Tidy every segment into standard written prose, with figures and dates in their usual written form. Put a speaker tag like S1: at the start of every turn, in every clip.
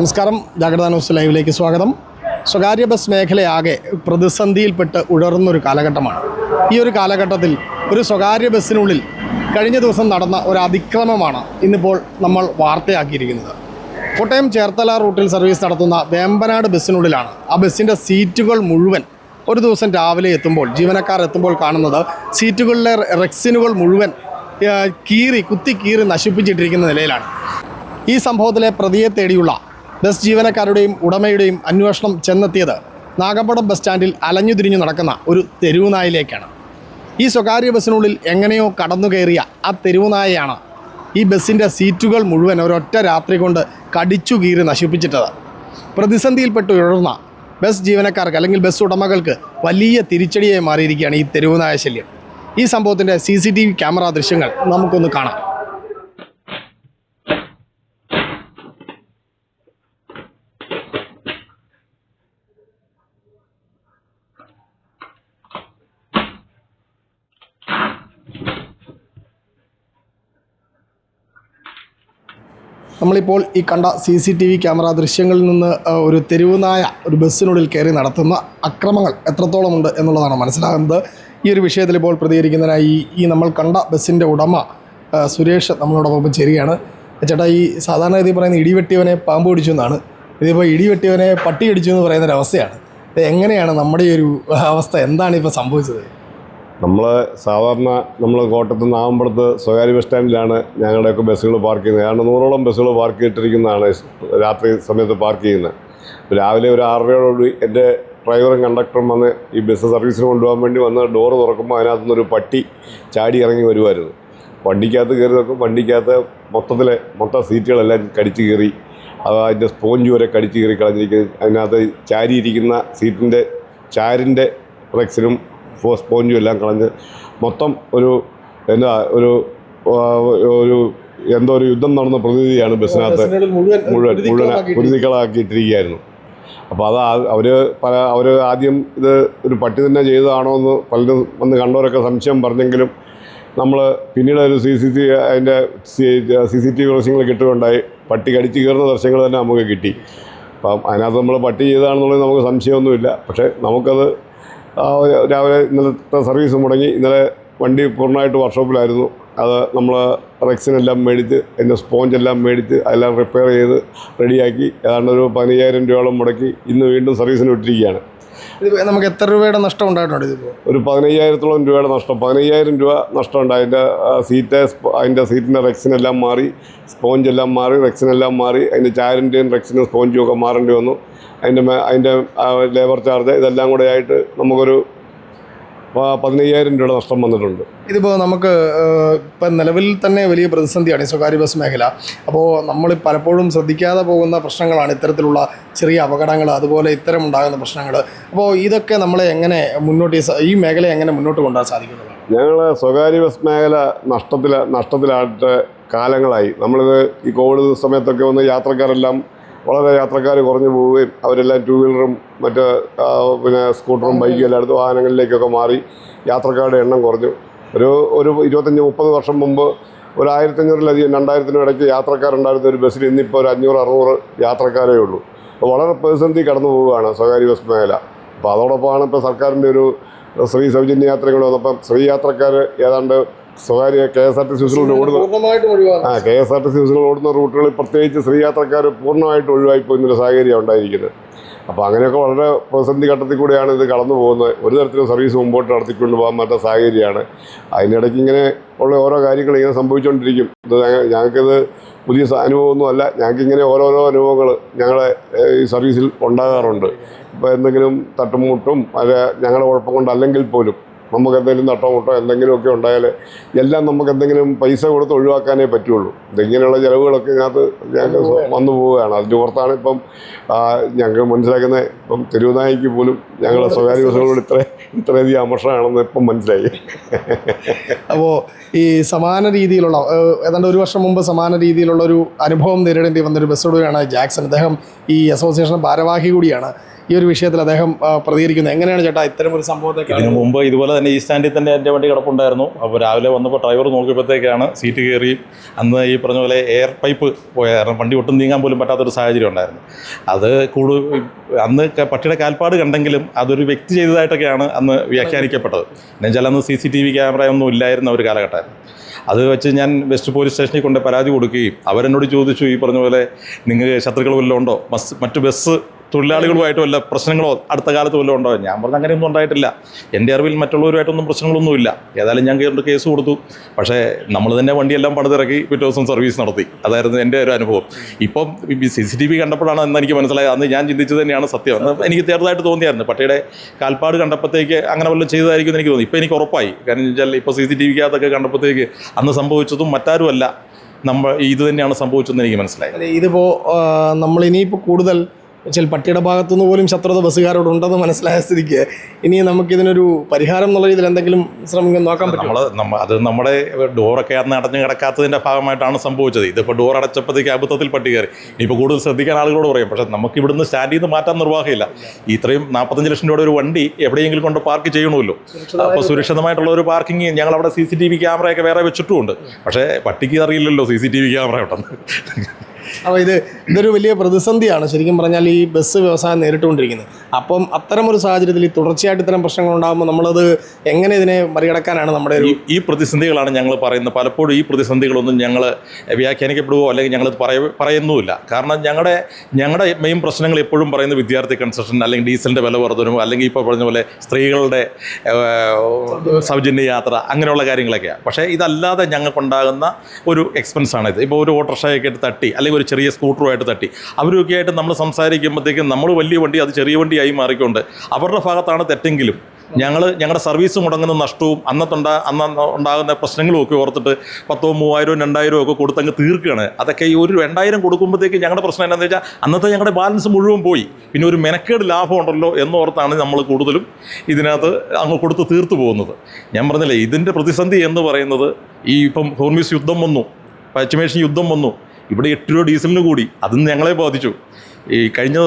S1: നമസ്കാരം. ജാഗ്രത ന്യൂസ് ലൈവിലേക്ക് സ്വാഗതം. സ്വകാര്യ ബസ് മേഖലയാകെ പ്രതിസന്ധിയിൽപ്പെട്ട് ഉഴറുന്നൊരു കാലഘട്ടമാണ്. ഈ ഒരു കാലഘട്ടത്തിൽ ഒരു സ്വകാര്യ ബസ്സിനുള്ളിൽ കഴിഞ്ഞ ദിവസം നടന്ന ഒരു അതിക്രമമാണ് ഇന്നിപ്പോൾ നമ്മൾ വാർത്തയാക്കിയിരിക്കുന്നത്. കോട്ടയം ചേർത്തല റൂട്ടിൽ സർവീസ് നടത്തുന്ന വേമ്പനാട് ബസ്സിനുള്ളിലാണ് ആ ബസ്സിൻ്റെ സീറ്റുകൾ മുഴുവൻ ഒരു ദിവസം രാവിലെ എത്തുമ്പോൾ ജീവനക്കാർ എത്തുമ്പോൾ കാണുന്നത് സീറ്റുകളിലെ റെക്സിനുകൾ മുഴുവൻ കുത്തി കീറി നശിപ്പിച്ചിട്ടിരിക്കുന്ന നിലയിലാണ്. ഈ സംഭവത്തിലെ പ്രതിയെ തേടിയുള്ള ബസ് ജീവനക്കാരുടെയും ഉടമയുടെയും അന്വേഷണം ചെന്നെത്തിയത് നാഗമ്പടം ബസ് സ്റ്റാൻഡിൽ അലഞ്ഞുതിരിഞ്ഞു നടക്കുന്ന ഒരു തെരുവുനായിലേക്കാണ്. ഈ സ്വകാര്യ ബസ്സിനുള്ളിൽ എങ്ങനെയോ കടന്നു കയറിയ ആ തെരുവുനായയാണ് ഈ ബസ്സിൻ്റെ സീറ്റുകൾ മുഴുവൻ ഒരൊറ്റ രാത്രി കൊണ്ട് കടിച്ചു കീറി നശിപ്പിച്ചിട്ടത്. പ്രതിസന്ധിയിൽപ്പെട്ട് ഉയർന്ന ബസ് ജീവനക്കാർക്ക് അല്ലെങ്കിൽ ബസ് ഉടമകൾക്ക് വലിയ തിരിച്ചടിയായി മാറിയിരിക്കുകയാണ് ഈ തെരുവുനായ ശല്യം. ഈ സംഭവത്തിൻ്റെ CCTV ക്യാമറ ദൃശ്യങ്ങൾ നമുക്കൊന്ന് കാണാം. നമ്മളിപ്പോൾ ഈ കണ്ട CCTV ക്യാമറ ദൃശ്യങ്ങളിൽ നിന്ന് ഒരു തെരുവുനായ ഒരു ബസ്സിനുള്ളിൽ കയറി നടത്തുന്ന അക്രമങ്ങൾ എത്രത്തോളമുണ്ട് എന്നുള്ളതാണ് മനസ്സിലാകുന്നത്. ഈ ഒരു വിഷയത്തിൽ ഇപ്പോൾ പ്രതികരിക്കുന്നതിനായി ഈ നമ്മൾ കണ്ട ബസ്സിൻ്റെ ഉടമ സുരേഷ് നമ്മളോടൊപ്പം ചേരുകയാണ്. ചേട്ടാ, ഈ സാധാരണ ഗതി പറയുന്ന ഇടിവെട്ടിയവനെ പാമ്പ് പിടിച്ചു എന്നാണ്, ഇതിപ്പോൾ ഇടിവെട്ടിയവനെ പട്ടി അടിച്ചു എന്ന് പറയുന്നൊരവസ്ഥയാണ്. എങ്ങനെയാണ് നമ്മുടെ ഈ ഒരു അവസ്ഥ, എന്താണ് ഇപ്പോൾ സംഭവിച്ചത്?
S2: നമ്മൾ കോട്ടയത്ത് നാഗമ്പടത്ത് സ്വകാര്യ ബസ് സ്റ്റാൻഡിലാണ് ഞങ്ങളുടെയൊക്കെ ബസ്സുകൾ പാർക്ക് ചെയ്യുന്നത്. ഏതാണ്ട് 100ഓളം ബസ്സുകൾ പാർക്ക് ചെയ്തിട്ടിരിക്കുന്നതാണ് രാത്രി സമയത്ത് പാർക്ക് ചെയ്യുന്നത്. രാവിലെ ഒരു 6:30യോടുകൂടി എൻ്റെ ഡ്രൈവറും കണ്ടക്ടറും വന്ന് ഈ ബസ് സർവീസിന് കൊണ്ടുപോകാൻ വേണ്ടി വന്ന് ഡോറ് തുറക്കുമ്പോൾ അതിനകത്തുനിന്നൊരു പട്ടി ചാടി ഇറങ്ങി വരുമായിരുന്നു. വണ്ടിക്കകത്ത് കയറി നോക്കും, വണ്ടിക്കകത്ത് മൊത്തം സീറ്റുകളെല്ലാം കടിച്ചു കയറി, അതിൻ്റെ സ്പോഞ്ച് വരെ കടിച്ചു കയറി കളഞ്ഞിരിക്കുന്നത്. അതിനകത്ത് ചാരിയിരിക്കുന്ന സീറ്റിൻ്റെ ചാരിൻ്റെ റെക്സിനും സ്പോഞ്ചും എല്ലാം കളഞ്ഞ് മൊത്തം ഒരു യുദ്ധം നടന്ന പ്രതീതിയാണ് ബസ്സിനകത്ത് മുഴുവൻ കുരുതികളാക്കിയിട്ടിരിക്കുകയായിരുന്നു. അപ്പോൾ അവർ ആദ്യം ഇത് ഒരു പട്ടി തന്നെ ചെയ്തതാണോ എന്ന് പലരും വന്ന് കണ്ടവരൊക്കെ സംശയം പറഞ്ഞെങ്കിലും നമ്മൾ പിന്നീട് ഒരു അതിൻ്റെ CCTV ദൃശ്യങ്ങൾ കിട്ടുകയുണ്ടായി. പട്ടി കടിച്ച് കയറുന്ന ദൃശ്യങ്ങൾ തന്നെ നമുക്ക് കിട്ടി. അപ്പം അതിനകത്ത് നമ്മൾ പട്ടി ചെയ്തതാണെന്നുള്ളത് നമുക്ക് സംശയമൊന്നുമില്ല. പക്ഷേ നമുക്കത് രാവിലെ ഇന്നലത്തെ സർവീസ് മുടങ്ങി. ഇന്നലെ വണ്ടി പൂർണ്ണമായിട്ട് വർക്ക്ഷോപ്പിലായിരുന്നു. അത് നമ്മൾ റെക്സിനെല്ലാം മേടിച്ച് അതിൻ്റെ സ്പോഞ്ചെല്ലാം മേടിച്ച് അതെല്ലാം റിപ്പയർ ചെയ്ത് റെഡിയാക്കി ഏതാണ്ട് ഒരു 15,000 രൂപയോളം മുടക്കി ഇന്ന് വീണ്ടും സർവീസിന് വിട്ടിരിക്കുകയാണ്.
S1: ഇത് നമുക്ക് എത്ര രൂപയുടെ നഷ്ടം ഉണ്ടായിട്ടുണ്ട്? ഇതിപ്പോൾ ഒരു
S2: 15,000-ഓളം രൂപയുടെ നഷ്ടം. 15,000 രൂപ നഷ്ടമുണ്ട്. അതിൻ്റെ സീറ്റിൻ്റെ റെക്സിനെല്ലാം മാറി, സ്പോഞ്ചെല്ലാം മാറി, റെക്സിനെല്ലാം മാറി, അതിൻ്റെ ചാരിൻ്റെയും റെക്സിനും സ്പോഞ്ചും ഒക്കെ മാറേണ്ടി വന്നു. അതിൻ്റെ ലേബർ ചാർജ് ഇതെല്ലാം കൂടെ ആയിട്ട് നമുക്കൊരു 15,000 രൂപയുടെ നഷ്ടം വന്നിട്ടുണ്ട്.
S1: ഇതിപ്പോൾ നമുക്ക് ഇപ്പം നിലവിൽ തന്നെ വലിയ പ്രതിസന്ധിയാണ് ഈ സ്വകാര്യ ബസ് മേഖല. അപ്പോൾ നമ്മൾ പലപ്പോഴും ശ്രദ്ധിക്കാതെ പോകുന്ന പ്രശ്നങ്ങളാണ് ഇത്തരത്തിലുള്ള ചെറിയ അപകടങ്ങൾ, അതുപോലെ ഇത്തരം ഉണ്ടാകുന്ന പ്രശ്നങ്ങൾ. അപ്പോൾ ഇതൊക്കെ നമ്മളെ എങ്ങനെ ഈ മേഖലയെ എങ്ങനെ മുന്നോട്ട് കൊണ്ടുപോകാൻ സാധിക്കുന്നത്?
S2: ഞങ്ങൾ സ്വകാര്യ ബസ് മേഖല നഷ്ടത്തിലായിട്ട് കാലങ്ങളായി. നമ്മളിത് ഈ കോവിഡ് സമയത്തൊക്കെ വന്ന് വളരെ യാത്രക്കാർ കുറഞ്ഞു പോവുകയും അവരെല്ലാം 2 വീലറും മറ്റ് സ്കൂട്ടറും ബൈക്കും എല്ലായിടത്തും വാഹനങ്ങളിലേക്കൊക്കെ മാറി യാത്രക്കാരുടെ എണ്ണം കുറഞ്ഞു. ഒരു 25-30 വർഷം മുമ്പ് ഒരു 1,500-ലധികം 2,000-നും ഇടയ്ക്ക് യാത്രക്കാരുണ്ടായിരുന്ന ഒരു ബസ്സിൽ ഇന്നിപ്പോൾ ഒരു 500-600 യാത്രക്കാരേ ഉള്ളൂ. അപ്പോൾ വളരെ പ്രതിസന്ധി കടന്നു പോവുകയാണ് സ്വകാര്യ ബസ് മേഖല. അപ്പോൾ അതോടൊപ്പമാണ് ഇപ്പോൾ സർക്കാരിൻ്റെ ഒരു സ്ത്രീ സൗജന്യ യാത്രകൾ വന്നപ്പം സ്ത്രീ യാത്രക്കാർ ഏതാണ്ട് സ്വകാര്യ KSRTC ബസ്സുകൾ ഓടുന്ന റൂട്ടുകളിൽ പ്രത്യേകിച്ച് സ്ത്രീ യാത്രക്കാർ പൂർണ്ണമായിട്ട് ഒഴിവായിപ്പോകുന്നൊരു സാഹചര്യം ഉണ്ടായിരിക്കുന്നത്. അപ്പോൾ അങ്ങനെയൊക്കെ വളരെ പ്രതിസന്ധി ഘട്ടത്തിൽ കൂടെയാണ് ഇത് കടന്നു പോകുന്നത്. ഒരു തരത്തിലും സർവീസ് മുമ്പോട്ട് നടത്തിക്കൊണ്ട് പോകാൻ പറ്റാത്ത സാഹചര്യമാണ്. അതിനിടയ്ക്ക് ഇങ്ങനെ ഉള്ള ഓരോ കാര്യങ്ങൾ ഇങ്ങനെ സംഭവിച്ചുകൊണ്ടിരിക്കും. ഞങ്ങൾക്കിത് പുതിയ അനുഭവമൊന്നുമല്ല. ഞങ്ങൾക്കിങ്ങനെ ഓരോരോ അനുഭവങ്ങൾ ഞങ്ങളെ ഈ സർവീസിൽ ഉണ്ടാകാറുണ്ട്. ഇപ്പോൾ എന്തെങ്കിലും തട്ടുമുട്ടും ഞങ്ങളുടെ കുഴപ്പം കൊണ്ടല്ലെങ്കിൽ പോലും നമുക്ക് എന്തെങ്കിലും തട്ടമുട്ടോ എന്തെങ്കിലുമൊക്കെ ഉണ്ടായാൽ എല്ലാം നമുക്ക് എന്തെങ്കിലും പൈസ കൊടുത്ത് ഒഴിവാക്കാനേ പറ്റുള്ളൂ. ഇതിങ്ങനെയുള്ള ചിലവുകളൊക്കെ ഞങ്ങൾക്ക് വന്നു പോവുകയാണ്. അതിൻ്റെ പുറത്താണ് ഇപ്പം ഞങ്ങൾക്ക് മനസ്സിലാക്കുന്നത്. ഇപ്പം തെരുവുനായ്ക്ക് പോലും ഞങ്ങൾ സ്വകാര്യ ബസ്സുകളോട് ഇത്രയധികം അമർഷമാണെന്ന് ഇപ്പം മനസ്സിലായി.
S1: അപ്പോൾ ഈ സമാന രീതിയിലുള്ള ഏതാണ്ട് 1 വർഷം മുമ്പ് സമാന രീതിയിലുള്ള ഒരു അനുഭവം നേരിടേണ്ടി വന്നൊരു ബസ് ഉടമയാണ് ജാക്സൺ. അദ്ദേഹം ഈ അസോസിയേഷൻ ഭാരവാഹി കൂടിയാണ്. ഈ ഒരു വിഷയത്തിൽ അദ്ദേഹം പ്രതികരിക്കുന്നത്. എങ്ങനെയാണ് ചേട്ടാ ഇത്തരം ഒരു സംഭവത്തെ?
S3: ഇതിനു മുമ്പ് ഇതുപോലെ തന്നെ ഈ സ്റ്റാൻഡിൽ തന്നെ എൻ്റെ വണ്ടി കിടപ്പുണ്ടായിരുന്നു. അപ്പോൾ രാവിലെ വന്നപ്പോൾ ഡ്രൈവർ നോക്കിയപ്പോഴത്തേക്കാണ് സീറ്റ് കയറി അന്ന് ഈ പറഞ്ഞ പോലെ എയർ പൈപ്പ് പോയായിരുന്നു. വണ്ടി ഒട്ടും നീങ്ങാൻ പോലും പറ്റാത്തൊരു സാഹചര്യം ഉണ്ടായിരുന്നു. അത് അന്ന് പട്ടിയുടെ കാൽപ്പാട് കണ്ടെങ്കിലും അതൊരു വ്യക്തി ചെയ്തതായിട്ടൊക്കെയാണ് അന്ന് വ്യാഖ്യാനിക്കപ്പെട്ടത്. എന്നുവെച്ചാൽ അന്ന് CCTV ക്യാമറ ഒന്നും ഇല്ലായിരുന്ന ഒരു കാലഘട്ടമായിരുന്നു. അത് വെച്ച് ഞാൻ വെസ്റ്റ് പോലീസ് സ്റ്റേഷനിൽ കൊണ്ട് പരാതി കൊടുക്കുകയും അവരെന്നോട് ചോദിച്ചു, ഈ പറഞ്ഞ പോലെ നിങ്ങൾക്ക് ശത്രുക്കൾ വല്ലതും ഉണ്ടോ, മറ്റു ബസ് തൊഴിലാളികളുമായിട്ട് വല്ല പ്രശ്നങ്ങളോ അടുത്ത കാലത്ത് വല്ലതും ഉണ്ടോ? ഞാൻ പറഞ്ഞ അങ്ങനെയൊന്നും ഉണ്ടായിട്ടില്ല. എൻ്റെ അറിവിൽ മറ്റുള്ളവരുമായിട്ടൊന്നും പ്രശ്നങ്ങളൊന്നുമില്ല. ഏതായാലും ഞാൻ കേസ് കൊടുത്തു. പക്ഷേ നമ്മൾ തന്നെ വണ്ടിയെല്ലാം പണിതിറക്കി പിറ്റേ ദിവസം സർവീസ് നടത്തി. അതായിരുന്നു എൻ്റെ ഒരു അനുഭവം. ഇപ്പം CCTV കണ്ടപ്പോഴാണ് എന്ന് എനിക്ക് മനസ്സിലായത്. അന്ന് ഞാൻ ചിന്തിച്ചത് തന്നെയാണ് സത്യം. അന്ന് എനിക്ക് ചെറുതായിട്ട് തോന്നിയായിരുന്നു പട്ടിയുടെ കാൽപ്പാട് കണ്ടപ്പോഴത്തേക്ക് അങ്ങനെ വല്ലതും ചെയ്തതായിരിക്കും എന്ന് എനിക്ക് തോന്നി. ഇപ്പോൾ എനിക്ക് ഉറപ്പായി. കാരണം വെച്ചാൽ ഇപ്പോൾ CCTVക്കകത്തൊക്കെ കണ്ടപ്പോഴത്തേക്ക് അന്ന് സംഭവിച്ചതും മറ്റാരുമല്ല, ഇത് തന്നെയാണ് സംഭവിച്ചതെന്ന് എനിക്ക് മനസ്സിലായി.
S1: ഇതിപ്പോൾ നമ്മൾ ഇനിയിപ്പോൾ കൂടുതൽ വെച്ചാൽ പട്ടിയുടെ ഭാഗത്തുനിന്ന് പോലും ശത്രുത ബസ്സുകാരോടുണ്ടെന്ന് മനസ്സിലായ സ്ഥിതിക്ക് ഇനി നമുക്കിതിനൊരു പരിഹാരം എന്നുള്ള രീതിയിൽ എന്തെങ്കിലും ശ്രമിക്കാൻ നോക്കാൻ പറ്റും.
S3: അത് നമ്മുടെ ഡോറൊക്കെ അന്ന് അടഞ്ഞു കിടക്കാത്തതിൻ്റെ ഭാഗമായിട്ടാണ് സംഭവിച്ചത്. ഇതിപ്പോൾ ഡോർ അടച്ചപ്പോഴത്തേക്ക് അബദ്ധത്തിൽ പട്ടി കയറി. ഇനിയിപ്പോൾ കൂടുതൽ ശ്രദ്ധിക്കാൻ ആളുകളോട് പറയും. പക്ഷേ നമുക്ക് ഇവിടുന്ന് സ്റ്റാൻഡിൽ നിന്ന് മാറ്റാൻ നിർവാഹമില്ല. ഇത്രയും 45 ലക്ഷം രൂപയുടെ ഒരു വണ്ടി എവിടെയെങ്കിലും കൊണ്ട് പാർക്ക് ചെയ്യണമല്ലോ. അപ്പോൾ സുരക്ഷിതമായിട്ടുള്ള ഒരു പാർക്കിംഗ് ഞങ്ങളവിടെ CCTV ക്യാമറയൊക്കെ വേറെ വെച്ചിട്ടുമുണ്ട്. പക്ഷേ പട്ടിക്ക് അറിയില്ലല്ലോ CCTV ക്യാമറ ഉണ്ടെന്ന്.
S1: അപ്പോൾ ഇതൊരു വലിയ പ്രതിസന്ധിയാണ് ശരിക്കും പറഞ്ഞാൽ ഈ ബസ് വ്യവസായം നേരിട്ടുകൊണ്ടിരിക്കുന്നത്. അപ്പം അത്തരമൊരു സാഹചര്യത്തിൽ ഈ തുടർച്ചയായിട്ട് ഇത്തരം പ്രശ്നങ്ങൾ ഉണ്ടാകുമ്പോൾ നമ്മളത് എങ്ങനെ ഇതിനെ മറികടക്കാനാണ് നമ്മുടെ
S3: ഈ പ്രതിസന്ധികളാണ് ഞങ്ങൾ പറയുന്നത്. പലപ്പോഴും ഈ പ്രതിസന്ധികളൊന്നും ഞങ്ങൾ വ്യാഖ്യാനിക്കപ്പെടുകയോ അല്ലെങ്കിൽ ഞങ്ങൾ പറയുന്നുമില്ല. കാരണം ഞങ്ങളുടെ മെയിൻ പ്രശ്നങ്ങൾ എപ്പോഴും പറയുന്നത് വിദ്യാർത്ഥി കൺസെഷൻ, അല്ലെങ്കിൽ ഡീസലിൻ്റെ വില വർധനവും, അല്ലെങ്കിൽ ഇപ്പോൾ പറഞ്ഞ പോലെ സ്ത്രീകളുടെ സൗജന്യ യാത്ര, അങ്ങനെയുള്ള കാര്യങ്ങളൊക്കെയാണ്. പക്ഷേ ഇതല്ലാതെ ഞങ്ങൾക്കുണ്ടാകുന്ന ഒരു എക്സ്പെൻസാണിത്. ഇപ്പോൾ ഒരു ഓട്ടോറിക്ഷയൊക്കെ ആയിട്ട് തട്ടി, അല്ലെങ്കിൽ ഒരു ചെറിയ സ്കൂട്ടറുമായിട്ട് തട്ടി, അവരൊക്കെ ആയിട്ട് നമ്മൾ സംസാരിക്കുമ്പോഴത്തേക്കും നമ്മൾ വലിയ വണ്ടി അത് ചെറിയ വണ്ടിയായി മാറിക്കൊണ്ട് അവരുടെ ഭാഗത്താണ് തെറ്റെങ്കിലും ഞങ്ങളുടെ സർവീസ് മുടങ്ങുന്ന നഷ്ടവും അന്ന് ഉണ്ടാകുന്ന പ്രശ്നങ്ങളും ഒക്കെ ഓർത്തിട്ട് 10,000, 3,000, 2,000 ഒക്കെ കൊടുത്തങ്ങ് തീർക്കുകയാണ്. അതൊക്കെ ഈ ഒരു 2,000 കൊടുക്കുമ്പോഴത്തേക്ക് ഞങ്ങളുടെ പ്രശ്നം എന്താണെന്ന് വെച്ചാൽ അന്നത്തെ ഞങ്ങളുടെ ബാലൻസ് മുഴുവൻ പോയി. പിന്നെ ഒരു മെനക്കേട് ലാഭം ഉണ്ടല്ലോ എന്നോർത്താണ് നമ്മൾ കൂടുതലും ഇതിനകത്ത് അങ്ങ് കൊടുത്ത് തീർത്തു പോകുന്നത്. ഞാൻ പറഞ്ഞില്ലേ, ഇതിൻ്റെ പ്രതിസന്ധി എന്ന് പറയുന്നത് ഇപ്പം ഹോർമൂസ് യുദ്ധം വന്നു, പശ്ചിമേഷ്യൻ യുദ്ധം വന്നു, ഇവിടെ 8 രൂപ ഡീസലിന് കൂടി. അതും ഞങ്ങളെ ബാധിച്ചു. ഈ കഴിഞ്ഞ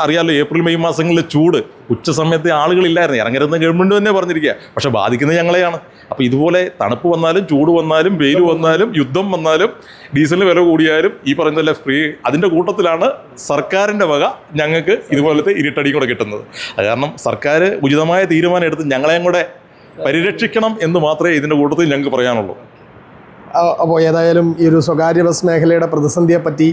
S3: അറിയാമല്ലോ, ഏപ്രിൽ മെയ് മാസങ്ങളിലെ ചൂട്, ഉച്ച സമയത്ത് ആളുകളില്ലായിരുന്നു, ഇറങ്ങരുതെന്ന് ഗവൺമെൻറ് തന്നെ പറഞ്ഞിരിക്കുക. പക്ഷേ ബാധിക്കുന്നത് ഞങ്ങളെയാണ്. അപ്പോൾ ഇതുപോലെ തണുപ്പ് വന്നാലും ചൂട് വന്നാലും വെയിൽ വന്നാലും യുദ്ധം വന്നാലും ഡീസലിന് വില കൂടിയാലും ഈ പറയുന്നതല്ല ഫ്രീ, അതിൻ്റെ കൂട്ടത്തിലാണ് സർക്കാരിൻ്റെ വക ഞങ്ങൾക്ക് ഇതുപോലത്തെ ഇരുട്ടടിയും കൂടെ കിട്ടുന്നത്. അത് കാരണം സർക്കാർ ഉചിതമായ തീരുമാനം എടുത്ത് ഞങ്ങളെയും കൂടെ പരിരക്ഷിക്കണം എന്ന് മാത്രമേ ഇതിൻ്റെ കൂട്ടത്തിൽ ഞങ്ങൾക്ക് പറയാനുള്ളൂ.
S1: അപ്പോൾ ഏതായാലും ഈ ഒരു സ്വകാര്യ ബസ് മേഖലയുടെ പ്രതിസന്ധിയെപ്പറ്റി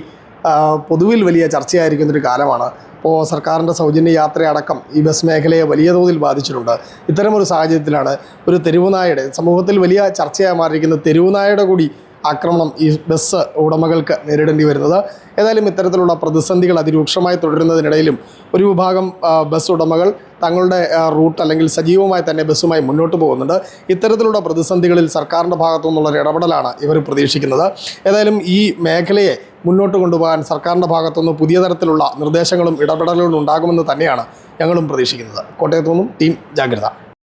S1: പൊതുവിൽ വലിയ ചർച്ചയായിരിക്കുന്നൊരു കാലമാണ്. അപ്പോൾ സർക്കാരിൻ്റെ സൗജന്യ യാത്രയടക്കം ഈ ബസ് മേഖലയെ വലിയ തോതിൽ ബാധിച്ചിട്ടുണ്ട്. ഇത്തരമൊരു സാഹചര്യത്തിലാണ് ഒരു തെരുവുനായയുടെ, സമൂഹത്തിൽ വലിയ ചർച്ചയായി മാറിയിരിക്കുന്ന തെരുവുനായയുടെ കൂടി ആക്രമണം ഈ ബസ് ഉടമകൾക്ക് നേരിടേണ്ടി വരുന്നത്. ഏതായാലും ഇത്തരത്തിലുള്ള പ്രതിസന്ധികൾ അതിരൂക്ഷമായി തുടരുന്നതിനിടയിലും ഒരു വിഭാഗം ബസ് ഉടമകൾ തങ്ങളുടെ റൂട്ട് അല്ലെങ്കിൽ സജീവമായി തന്നെ ബസ്സുമായി മുന്നോട്ട് പോകുന്നുണ്ട്. ഇത്തരത്തിലുള്ള പ്രതിസന്ധികളിൽ സർക്കാരിൻ്റെ ഭാഗത്തു നിന്നുള്ള ഇടപെടലാണ് ഇവർ പ്രതീക്ഷിക്കുന്നത്. ഏതായാലും ഈ മേഖലയെ മുന്നോട്ട് കൊണ്ടുപോകാൻ സർക്കാരിൻ്റെ ഭാഗത്തുനിന്ന് പുതിയ തരത്തിലുള്ള നിർദ്ദേശങ്ങളും ഇടപെടലുകളും ഉണ്ടാകുമെന്ന് തന്നെയാണ് ഞങ്ങളും പ്രതീക്ഷിക്കുന്നത്. കോട്ടയത്തു നിന്നും ടീം ജാഗ്രത.